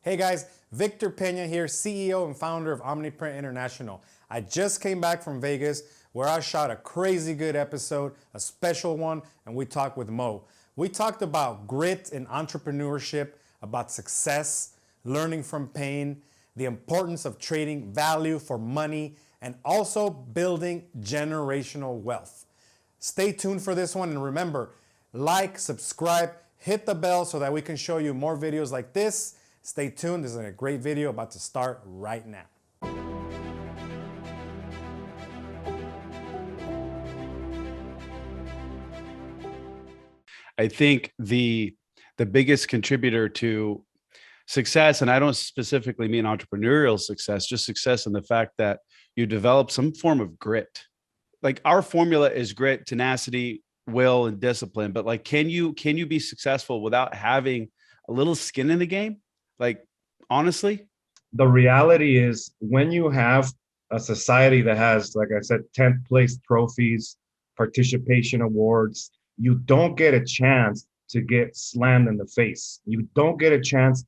Hey guys, Victor Pena here, CEO and founder of OmniPrint International. I just came back from Vegas where I shot a crazy good episode, a special one, and we talked with Mo. We talked about grit and entrepreneurship, about success, learning from pain, the importance of trading value for money, and also building generational wealth. Stay tuned for this one, and remember, like, subscribe, hit the bell so that we can show you more videos like this. Stay tuned, this is a great video about to start right now. I think the biggest contributor to success, and I don't specifically mean entrepreneurial success, just success in the fact that you develop some form of grit. Like our formula is grit, tenacity, will, and discipline. But like, can you be successful without having a little skin in the game? Like, honestly, the reality is when you have a society that has, like I said, 10th place trophies, participation awards, you don't get a chance to get slammed in the face. You don't get a chance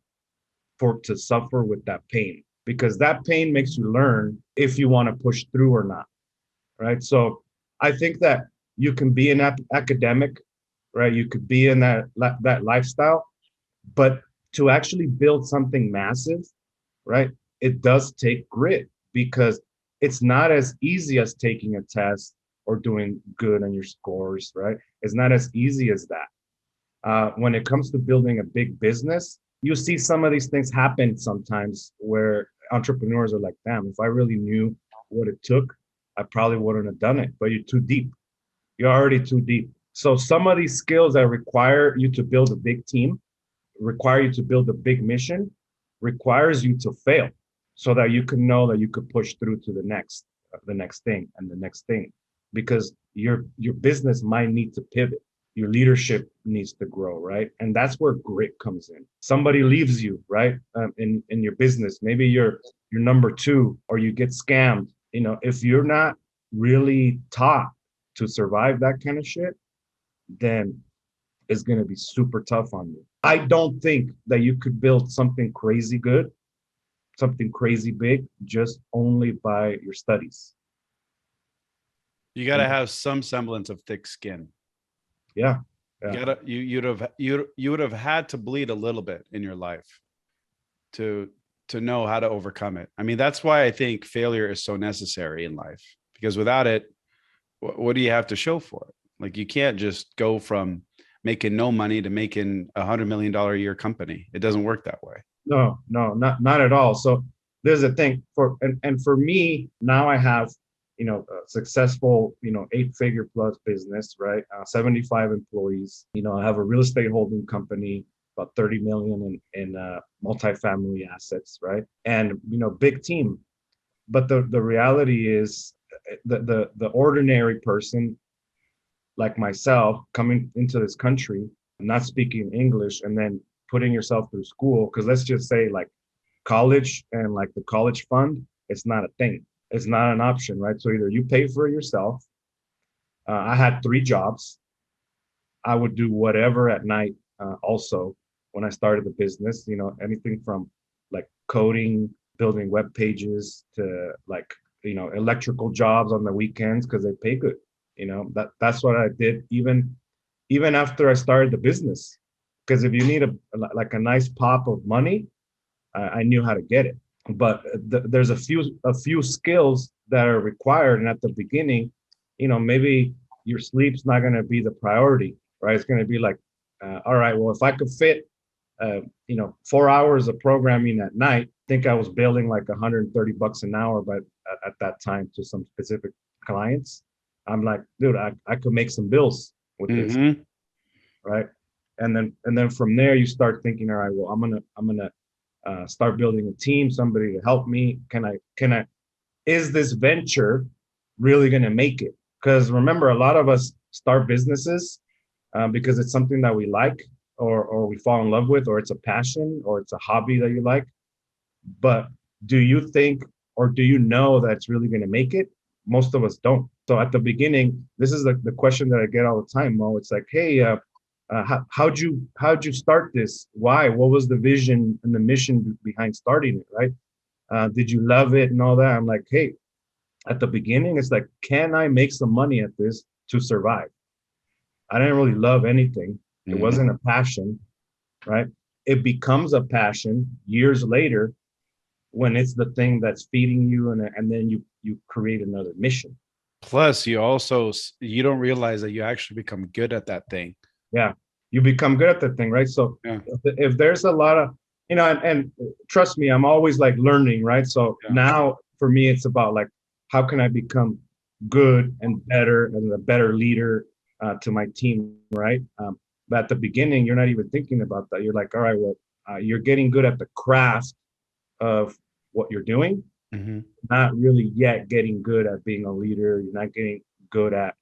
to suffer with that pain, because that pain makes you learn if you want to push through or not. Right. So I think that you can be an academic, right? You could be in that lifestyle, but to actually build something massive, right? It does take grit, because it's not as easy as taking a test or doing good on your scores, right? It's not as easy as that. When it comes to building a big business, you see some of these things happen sometimes where entrepreneurs are like, damn, if I really knew what it took, I probably wouldn't have done it. But you're too deep. You're already too deep. So some of these skills that require you to build a big team, require you to build a big mission, requires you to fail so that you can know that you could push through to the next thing and the next thing, because your business might need to pivot. Your leadership needs to grow, right? And that's where grit comes in. Somebody leaves you, right? In your business, maybe you're number two, or you get scammed. You know, if you're not really taught to survive that kind of shit, then it's going to be super tough on you. I don't think that you could build something crazy good, something crazy big, just only by your studies. you got to have some semblance of thick skin. Yeah. You gotta you would have had to bleed a little bit in your life to know how to overcome it. I mean, that's why I think failure is so necessary in life, because without it, what do you have to show for it? Like, you can't just go from making no money to making $100 million a year company. It doesn't work that way. No, not at all. So there's a thing and for me now, I have, a successful, 8-figure plus business, right? 75 employees. I have a real estate holding company, about 30 million in multifamily assets, right? And, big team. But the reality is the ordinary person like myself coming into this country, not speaking English, and then putting yourself through school, because let's just say like college and like the college fund, it's not a thing. It's not an option, right? So either you pay for it yourself. I had 3 jobs. I would do whatever at night. Also, when I started the business, anything from like coding, building web pages, to like, electrical jobs on the weekends because they pay good. That's what I did even after I started the business. Because if you need a nice pop of money, I knew how to get it. But there's a few skills that are required, and at the beginning, maybe your sleep's not going to be the priority, right? It's going to be like, all right, well, if I could fit 4 hours of programming at night, I think I was billing like $130 an hour, but at that time to some specific clients, I'm like, dude, I could make some bills with this, right? And then from there, you start thinking, all right, well, I'm gonna start building a team, somebody to help me. Can I? Is this venture really gonna make it? Because remember, a lot of us start businesses because it's something that we like, or we fall in love with, or it's a passion, or it's a hobby that you like. But do you think, or do you know that it's really gonna make it? Most of us don't. So at the beginning, this is the question that I get all the time, Mo. It's like, hey, how'd you start this? Why? What was the vision and the mission behind starting it? Right? Did you love it and all that? I'm like, hey, at the beginning, it's like, can I make some money at this to survive? I didn't really love anything. It Mhm. wasn't a passion, right? It becomes a passion years later when it's the thing that's feeding you, and then you create another mission. Plus, you don't realize that you actually become good at that thing. Yeah, you become good at the thing, right? So Yeah. if there's a lot of, and trust me, I'm always like learning, right? So Yeah. now for me, it's about like, how can I become good and better and a better leader to my team, right? But at the beginning, you're not even thinking about that. You're like, all right, well, you're getting good at the craft of what you're doing, Mhm. not really yet getting good at being a leader. You're not getting good at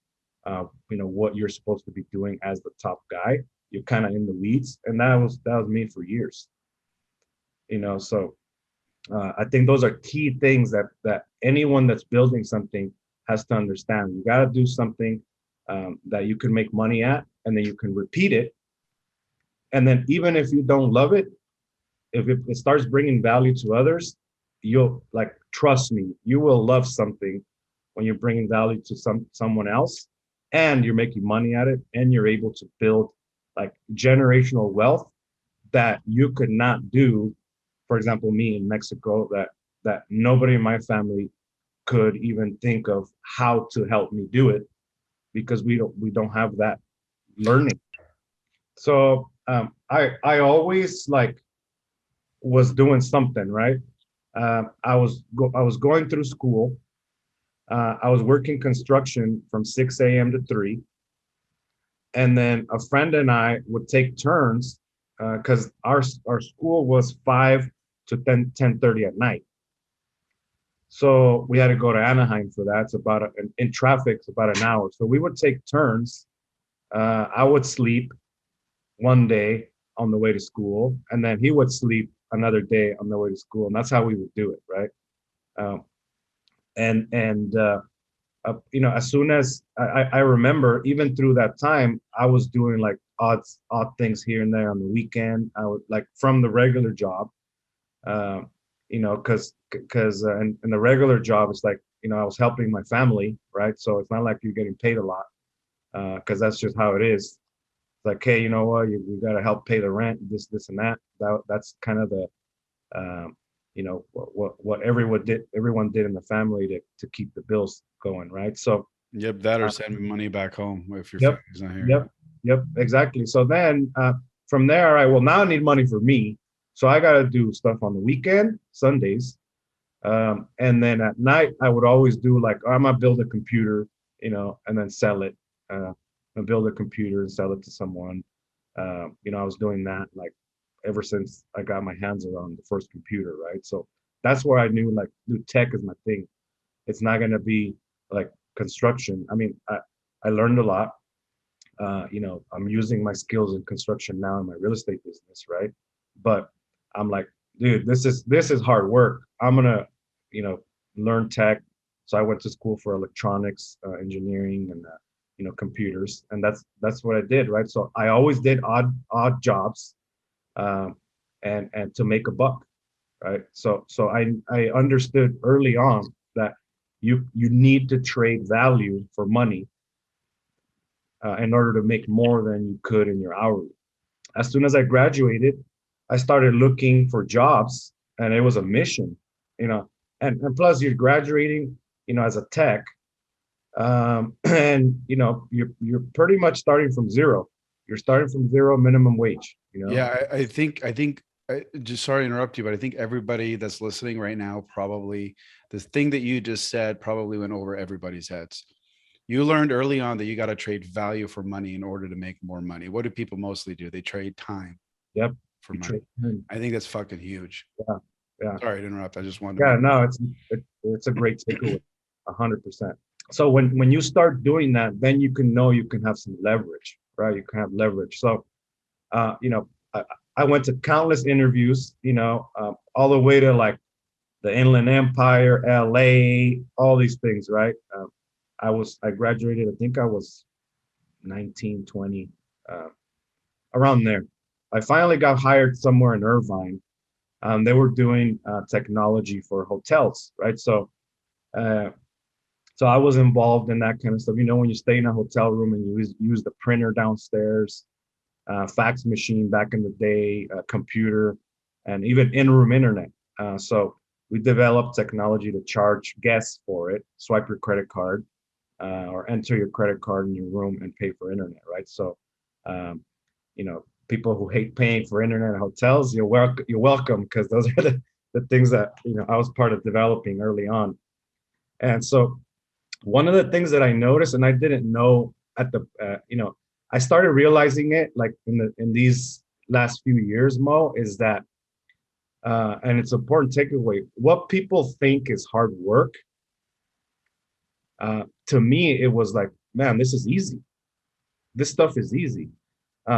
what you're supposed to be doing as the top guy. You're kind of in the weeds, and that was me for years. So I think those are key things that anyone that's building something has to understand. You got to do something that you can make money at, and then you can repeat it. And then even if you don't love it, if it starts bringing value to others, you'll, like, trust me, you will love something when you're bringing value to someone else, and you're making money at it, and you're able to build like generational wealth that you could not do. For example, me in Mexico, that nobody in my family could even think of how to help me do it, because we don't have that learning. So I always like was doing something, right. I was going through school. I was working construction from 6 a.m. to 3. And then a friend and I would take turns, because our school was 5 to 10:30 at night. So we had to go to Anaheim for that. It's about in traffic, it's about an hour. So we would take turns. I would sleep one day on the way to school, and then he would sleep another day on the way to school, and that's how we would do it, right? Um, and as soon as I remember, even through that time, I was doing like odd things here and there on the weekend. I would, like, from the regular job, uh, because in the regular job, it's like, I was helping my family, right? So it's not like you're getting paid a lot, because that's just how it is. It's like, hey, you know what, you got to help pay the rent, this and that. That's kind of the um, what everyone did in the family to keep the bills going, right? So Yep, that or uh, send money back home if your yep, family's not here. yep, yep, exactly. So then from there, I will now need money for me, so I got to do stuff on the weekend, Sundays, and then at night I would always do, like, I'm gonna build a computer, and then sell it. And build a computer and sell it to someone. I was doing that, like, ever since I got my hands around the first computer, right? So that's where I knew, like, new tech is my thing. It's not gonna be like construction. I mean, I learned a lot. I'm using my skills in construction now in my real estate business, right? But I'm like, dude, this is hard work. I'm gonna, you know, learn tech. So I went to school for electronics engineering, and computers, and that's what I did, right? So I always did odd jobs, um, and to make a buck, right? So I understood early on that you need to trade value for money, in order to make more than you could in your hourly. As soon as I graduated, I started looking for jobs, and it was a mission, you know. And plus, you're graduating, as a tech, and you're pretty much starting from zero. You're starting from zero, minimum wage. Yeah, I think just sorry to interrupt you, but I think everybody that's listening right now, probably the thing that you just said probably went over everybody's heads. You learned early on that you got to trade value for money in order to make more money. What do people mostly do? They trade time Yep, for you money. trade. I think that's fucking huge. Yeah, yeah, Sorry to interrupt. I just wanted to yeah. make No, it's a great takeaway, 100%. So when you start doing that, then you can have some leverage, right? You can have leverage. So uh, you know, I, I went to countless interviews, all the way to, like, the Inland Empire, LA, all these things, right? I graduated, I think I was 19, 20. around there. I finally got hired somewhere in Irvine. They were doing technology for hotels, right? Uh, so I was involved in that kind of stuff. You know, when you stay in a hotel room and you use the printer downstairs, fax machine back in the day, computer, and even in-room internet. So we developed technology to charge guests for it. Swipe your credit card or enter your credit card in your room and pay for internet, right? So, um, you know, people who hate paying for internet at hotels, you're welcome, because those are the things that, you know, I was part of developing early on. And so one of the things that I noticed, and I didn't know at the, you know, I started realizing it like in these last few years, Mo, is that, and it's an important takeaway. What people think is hard work, to me, it was like, man, this is easy. This stuff is easy.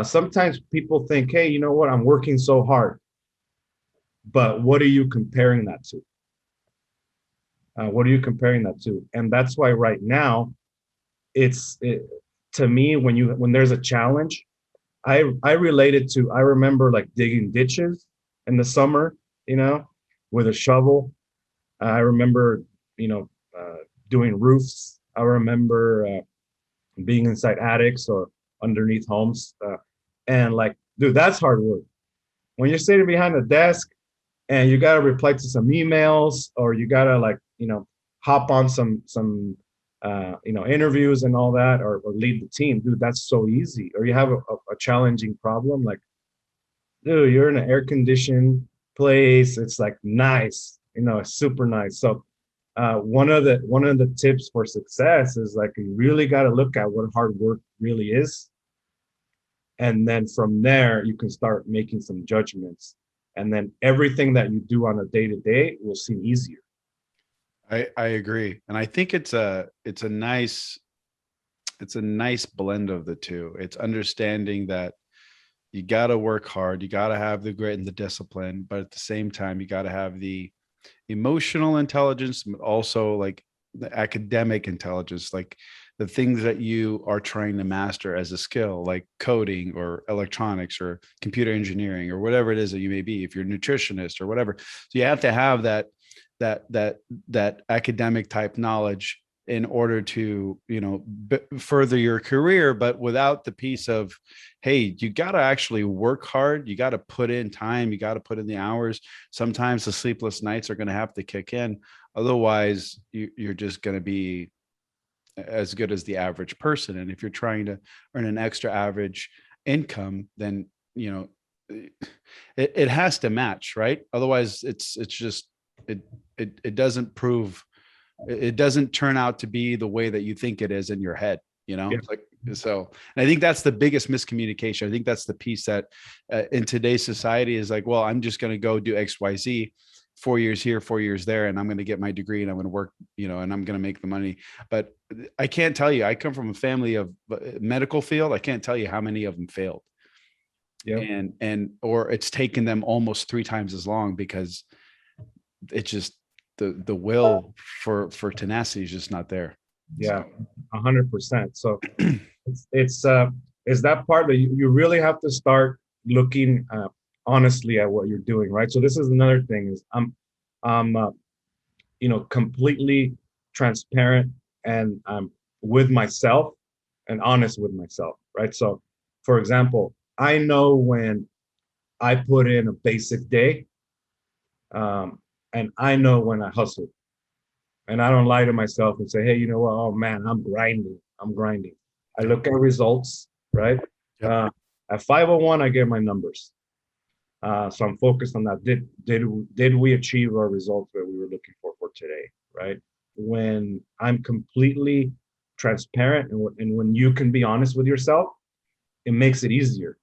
Sometimes people think, hey, you know what? I'm working so hard, but what are you comparing that to? What are you comparing that to? And that's why right now, to me, when there's a challenge, I relate it to, I remember like digging ditches in the summer, you know, with a shovel. I remember, you know, doing roofs. I remember being inside attics or underneath homes. And like, dude, that's hard work. When you're sitting behind a desk and you got to reply to some emails, or you got to, like, you know, hop on some you know, interviews and all that, or lead the team, dude, that's so easy. Or you have a challenging problem, like, dude, you're in an air conditioned place, it's like nice, you know, it's super nice. So one of the tips for success is, like, you really got to look at what hard work really is, and then from there you can start making some judgments, and then everything that you do on a day-to-day will seem easier. I agree. And I think it's a nice blend of the two. It's understanding that you got to work hard, you got to have the grit and the discipline, but at the same time, you got to have the emotional intelligence, but also like the academic intelligence, like the things that you are trying to master as a skill, like coding or electronics or computer engineering or whatever it is that you may be, if you're a nutritionist or whatever. So you have to have that academic type knowledge in order to, you know, further your career, but without the piece of, hey, you got to actually work hard, you got to put in time, you got to put in the hours. Sometimes the sleepless nights are going to have to kick in, otherwise you're just going to be as good as the average person. And if you're trying to earn an extra average income, then, you know, it has to match, right? Otherwise it's just, it doesn't prove, it doesn't turn out to be the way that you think it is in your head, you know. Yeah. It's like, so, and I think that's the biggest miscommunication. I think that's the piece that in today's society is like, well, I'm just going to go do XYZ, 4 years here, 4 years there, and I'm going to get my degree and I'm going to work, you know, and I'm going to make the money. But I can't tell you, I come from a family of medical field. I can't tell you how many of them failed. Yeah. Or it's taken them almost 3 times as long, because it's just the will for tenacity is just not there. Yeah, 100%. So it's that part that you really have to start looking honestly at what you're doing, right? So this is another thing, is I'm you know, completely transparent, and I'm with myself and honest with myself, right? So for example, I know when I put in a basic day, and I know when I hustle. And I don't lie to myself and say, hey, you know what? Oh man, I'm grinding. I'm grinding. I look at results, right? Yep. At 501, I get my numbers. So I'm focused on that. Did we achieve our results that we were looking for today, right? When I'm completely transparent, and when you can be honest with yourself, it makes it easier,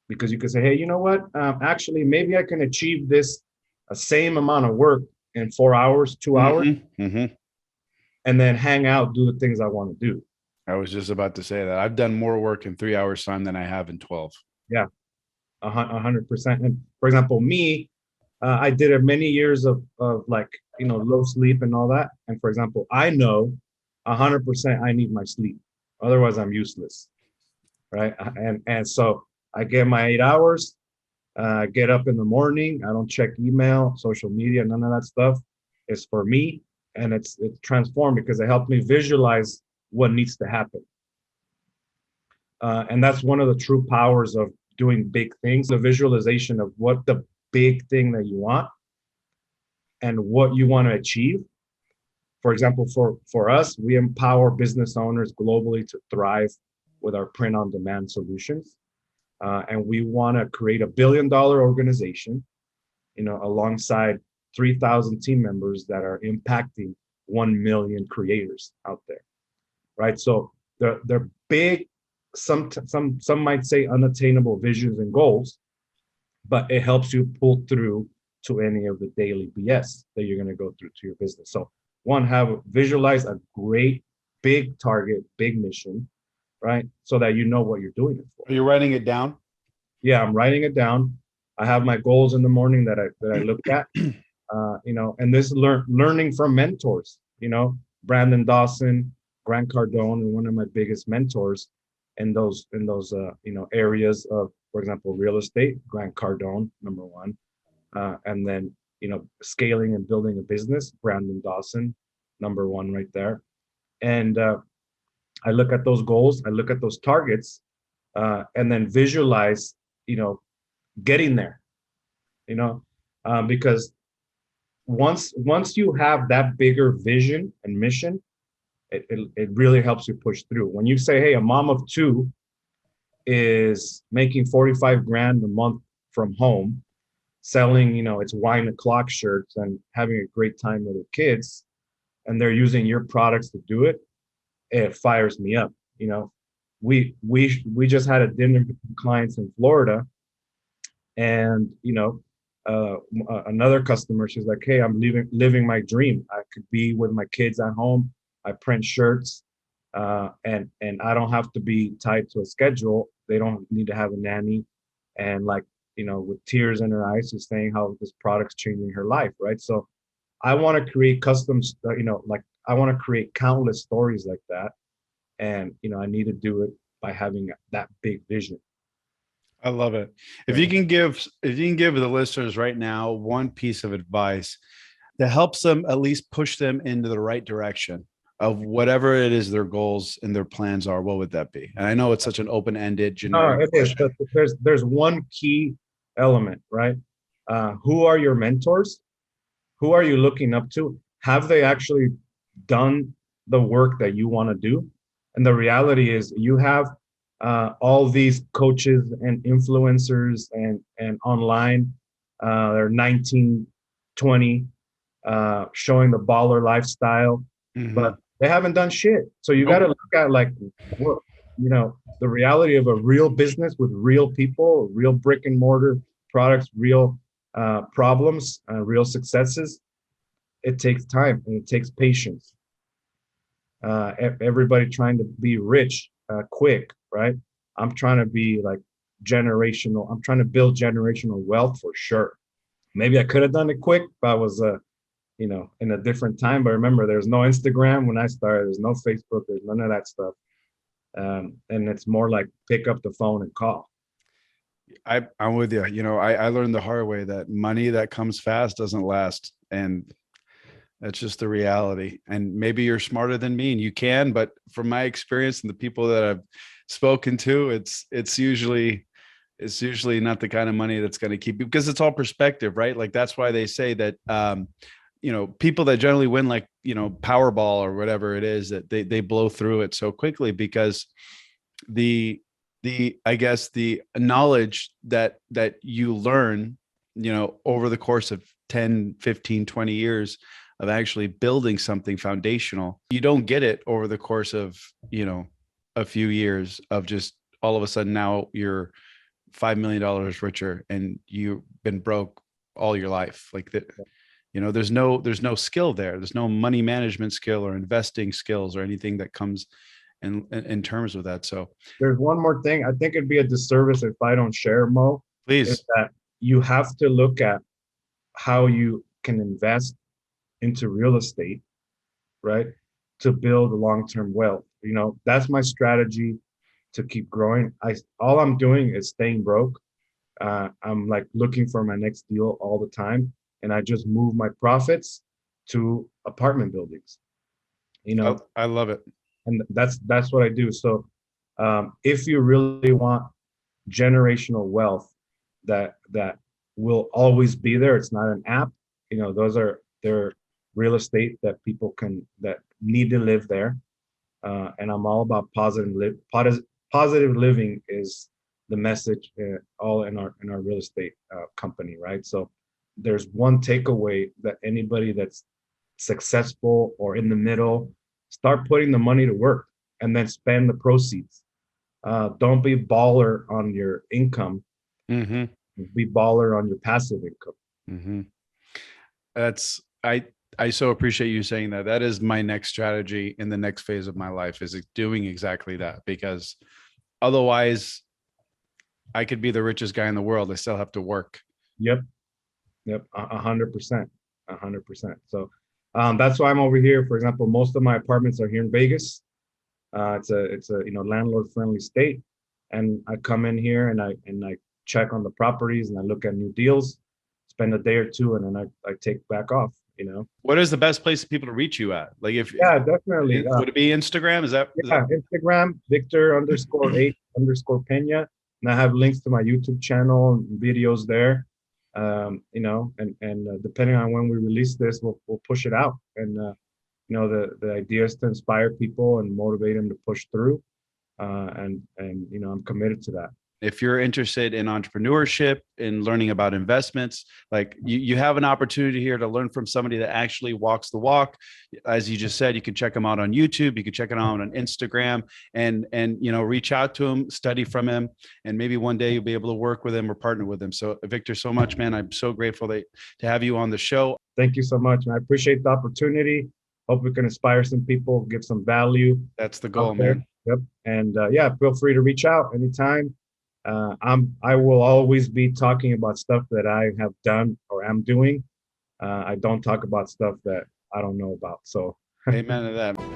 because you can say, hey, you know what? Actually, maybe I can achieve this same amount of work in 4 hours, 2 hours, and then hang out, do the things I want to do. I was just about to say that I've done more work in 3 hours time than I have in 12. Yeah, 100%. And for example, me, I did many years of like, you know, low sleep and all that. And for example, I know 100% I need my sleep. Otherwise I'm useless. Right. And so I get my 8 hours. Get up in the morning. I don't check email, social media, none of that stuff. It's for me, and it's transformed because it helped me visualize what needs to happen. And that's one of the true powers of doing big things, the visualization of what the big thing that you want and what you want to achieve. For example, for us, we empower business owners globally to thrive with our print on demand solutions. And we want to create $1 billion organization, alongside 3,000 team members that are impacting 1 million creators out there, right? So they're big, some might say unattainable visions and goals, but it helps you pull through to any of the daily BS that you're going to go through to your business. So visualize a great big target, big mission, right? So that you know what you're doing it for. Are you writing it down? Yeah, I'm writing it down. I have my goals in the morning that I look at, and this learning from mentors, Brandon Dawson, Grant Cardone, and one of my biggest mentors in those areas of, for example, real estate, Grant Cardone, number one. And then, scaling and building a business, Brandon Dawson, number one right there. And I look at those goals, I look at those targets, and then visualize, getting there, because once you have that bigger vision and mission, it really helps you push through. When you say, hey, a mom of two is making 45 grand a month from home, selling, it's wine o'clock shirts and having a great time with her kids, and they're using your products to do it, it fires me up. We just had a dinner with clients in Florida, and another customer, she's like, hey, I'm living my dream. I could be with my kids at home. I print shirts, and I don't have to be tied to a schedule. They don't need to have a nanny. And with tears in her eyes, she's saying how this product's changing her life, right? So I want to create I want to create countless stories like that. And, I need to do it by having that big vision. I love it. If you can give the listeners right now one piece of advice that helps them at least push them into the right direction of whatever it is their goals and their plans are, what would that be? And I know it's such an open-ended, generic question. There's one key element, right? Who are your mentors? Who are you looking up to? Have they actually done the work that you want to do? And the reality is you have all these coaches and influencers and online, they're 19, 20, showing the baller lifestyle, but they haven't done shit. So you got to look at what, the reality of a real business with real people, real brick and mortar products, real problems, real successes. It takes time and it takes patience. Everybody trying to be rich quick, right? I'm trying to be generational. I'm trying to build generational wealth for sure. Maybe I could have done it quick if I was, in a different time. But remember, there's no Instagram when I started. There's no Facebook. There's none of that stuff. And it's more like pick up the phone and call. I'm with you. I learned the hard way that money that comes fast doesn't last. And that's just the reality. And maybe you're smarter than me and you can, but from my experience and the people that I've spoken to, it's usually not the kind of money that's going to keep you, because it's all perspective, right? Like that's why they say that, people that generally win, Powerball or whatever it is, that they blow through it so quickly because I guess the knowledge that you learn, over the course of 10, 15, 20 years of actually building something foundational, you don't get it over the course of, a few years of just all of a sudden now you're $5 million richer and you've been broke all your life. Like that, there's no skill there. There's no money management skill or investing skills or anything that comes in terms of that. So there's one more thing. I think it'd be a disservice if I don't share, Mo. Please. Is that you have to look at how you can invest into real estate, right? To build long-term wealth. That's my strategy to keep growing. All I'm doing is staying broke. I'm like looking for my next deal all the time, and I just move my profits to apartment buildings. You know, I love it. and that's what I do. So if you really want generational wealth that will always be there, it's not an app. You know, they're real estate that people that need to live there. And I'm all about positive living is the message all in our real estate company, right? So there's one takeaway that anybody that's successful or in the middle, start putting the money to work and then spend the proceeds. Don't be baller on your income. Mm-hmm. Be baller on your passive income. Mm-hmm. That's I so appreciate you saying that. That is my next strategy in the next phase of my life, is doing exactly that, because otherwise I could be the richest guy in the world. I still have to work. Yep. 100%. 100%. So that's why I'm over here. For example, most of my apartments are here in Vegas. It's a landlord friendly state, and I come in here and I check on the properties and I look at new deals, spend a day or two, and then I take back off. What is the best place for people to reach you at? Like, yeah, definitely. Would it be Instagram? Is that Instagram, Victor_8_Pena, and I have links to my YouTube channel and videos there. And depending on when we release this, we'll push it out. And the idea is to inspire people and motivate them to push through. And I'm committed to that. If you're interested in entrepreneurship, in learning about investments, like you have an opportunity here to learn from somebody that actually walks the walk. As you just said, you can check him out on YouTube. You can check it out on Instagram, and reach out to him, study from him, and maybe one day you'll be able to work with him or partner with him. So Victor, so much, man. I'm so grateful to have you on the show. Thank you so much. And I appreciate the opportunity. Hope we can inspire some people, give some value. That's the goal, man. Yep. And feel free to reach out anytime. I will always be talking about stuff that I have done or am doing. I don't talk about stuff that I don't know about. So amen to that.